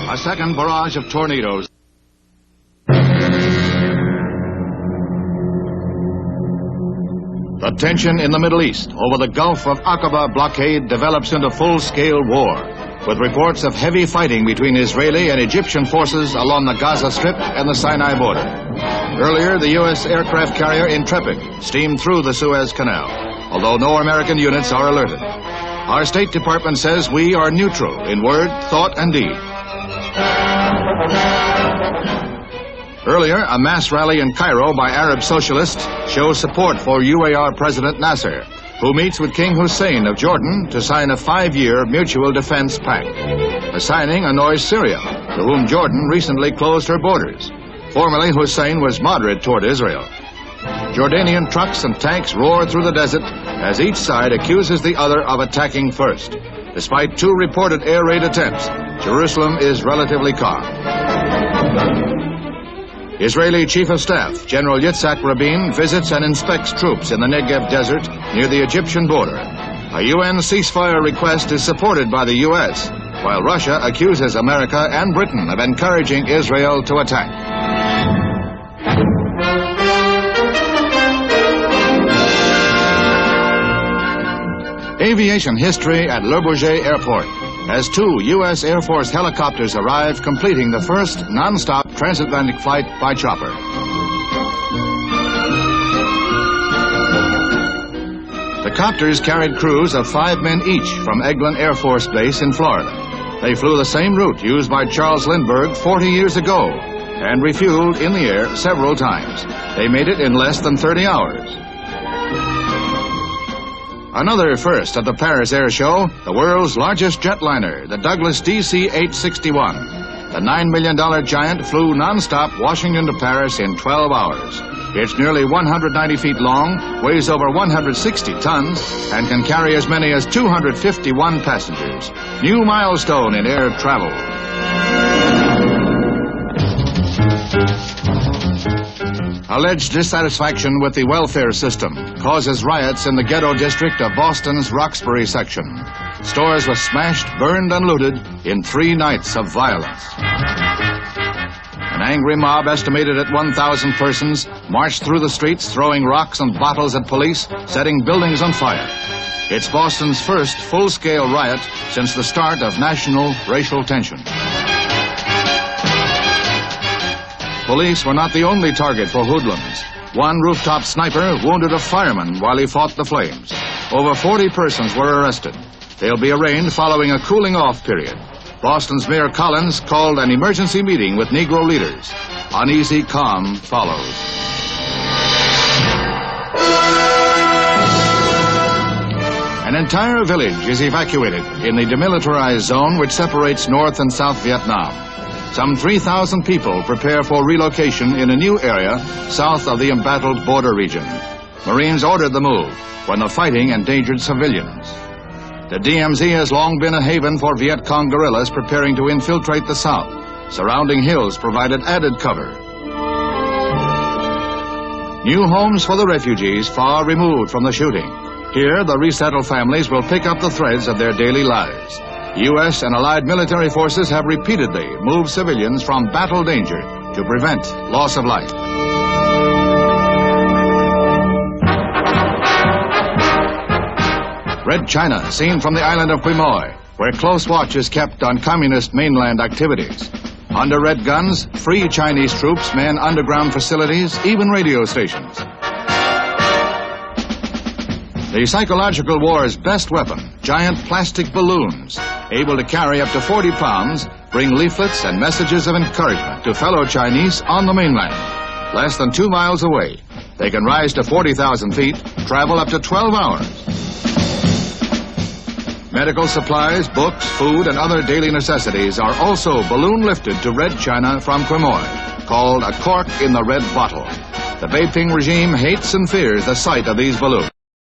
A second barrage of tornadoes. The tension in the Middle East over the Gulf of Aqaba blockade develops into full-scale war, with reports of heavy fighting between Israeli and Egyptian forces along the Gaza Strip and the Sinai border. Earlier, the U.S. aircraft carrier Intrepid steamed through the Suez Canal, although no American units are alerted. Our State Department says we are neutral in word, thought, and deed. Earlier, a mass rally in Cairo by Arab socialists shows support for UAR President Nasser, who meets with King Hussein of Jordan to sign a 5-year mutual defense pact. The signing annoys Syria, to whom Jordan recently closed her borders. Formerly, Hussein was moderate toward Israel. Jordanian trucks and tanks roar through the desert as each side accuses the other of attacking first. Despite 2 reported air raid attempts, Jerusalem is relatively calm. Israeli Chief of Staff General Yitzhak Rabin visits and inspects troops in the Negev desert near the Egyptian border. A UN ceasefire request is supported by the U.S., while Russia accuses America and Britain of encouraging Israel to attack. Aviation history at Le Bourget Airport, as 2 U.S. Air Force helicopters arrived, completing the first non-stop transatlantic flight by chopper. The copters carried crews of 5 men each from Eglin Air Force Base in Florida. They flew the same route used by Charles Lindbergh 40 years ago and refueled in the air several times. They made it in less than 30 hours. Another first at the Paris Air Show, the world's largest jetliner, the Douglas DC-861. The $9 million giant flew non-stop Washington to Paris in 12 hours. It's nearly 190 feet long, weighs over 160 tons, and can carry as many as 251 passengers. New milestone in air travel. Alleged dissatisfaction with the welfare system causes riots in the ghetto district of Boston's Roxbury section. Stores were smashed, burned, and looted in 3 nights of violence. An angry mob estimated at 1,000 persons marched through the streets, throwing rocks and bottles at police, setting buildings on fire. It's Boston's first full-scale riot since the start of national racial tension. Police were not the only target for hoodlums. One rooftop sniper wounded a fireman while he fought the flames. Over 40 persons were arrested. They'll be arraigned following a cooling-off period. Boston's Mayor Collins called an emergency meeting with Negro leaders. Uneasy calm follows. An entire village is evacuated in the demilitarized zone which separates North and South Vietnam. Some 3,000 people prepare for relocation in a new area south of the embattled border region. Marines ordered the move when the fighting endangered civilians. The DMZ has long been a haven for Viet Cong guerrillas preparing to infiltrate the South. Surrounding hills provided added cover. New homes for the refugees far removed from the shooting. Here, the resettled families will pick up the threads of their daily lives. U.S. and allied military forces have repeatedly moved civilians from battle danger to prevent loss of life. Red China, seen from the island of Quemoy, where close watch is kept on communist mainland activities. Under red guns, free Chinese troops man underground facilities, even radio stations. The psychological war's best weapon, giant plastic balloons, able to carry up to 40 pounds, bring leaflets and messages of encouragement to fellow Chinese on the mainland. Less than 2 miles away, they can rise to 40,000 feet, travel up to 12 hours. Medical supplies, books, food, and other daily necessities are also balloon-lifted to Red China from Quemoy, called a cork in the red bottle. The Beiping regime hates and fears the sight of these balloons.